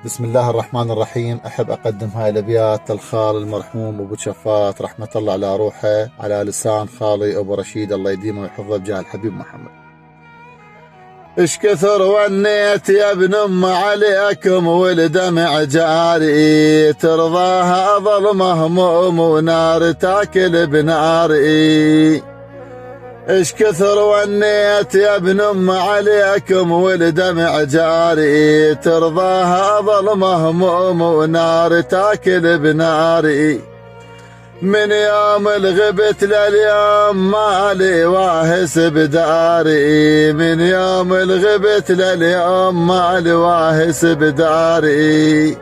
بسم الله الرحمن الرحيم. أحب أقدم هاي الأبيات للخال المرحوم أبو شفات رحمة الله على روحه، على لسان خالي أبو رشيد الله يديمه ويحفظه بجاه الحبيب محمد. إش كثر ونيت يا ابن أم عليكم والدمع جاري، ترضاها أظل مهموم ونار تاكل بناري. إش كثر ونيت يا ابن أم عليكم والدمع جاري، ترضاها أظل مهموم ونار تاكل بناري. من يوم الغبت لليوم مالي واهس بداري، من يوم الغبت لليوم مالي واهس بداري.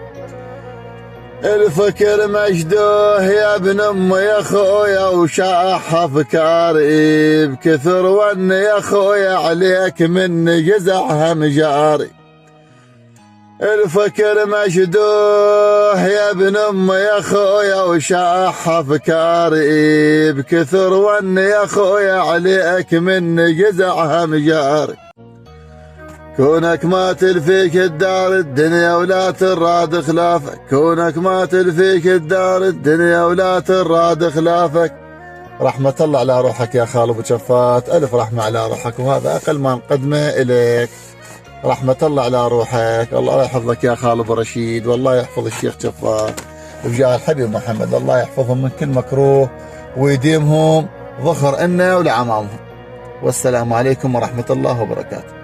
الفكر مجدوه يا ابن ام يا خويا وشاح افكاري، بكثر ون يا خويا عليك من جزعها مجاري. الفكر مجدوه يا ابن ام يا خويا وشاح افكاري، بكثر ون يا خويا عليك من جزعها مجاري. كونك ما تلفيك الدار الدنيا ولا تراد خلافك، كونك ما تلفيك الدار الدنيا ولا تراد خلافك. رحمة الله على روحك يا خال ابو شفات، الف رحمة على روحك، وهذا اقل ما نقدمه اليك. رحمة الله على روحك، الله يحفظك يا خال ابو رشيد، والله يحفظ الشيخ شفات بجاه الحبيب محمد، الله يحفظهم من كل مكروه ويديمهم ظخر إنا ولعمامهم. والسلام عليكم ورحمة الله وبركاته.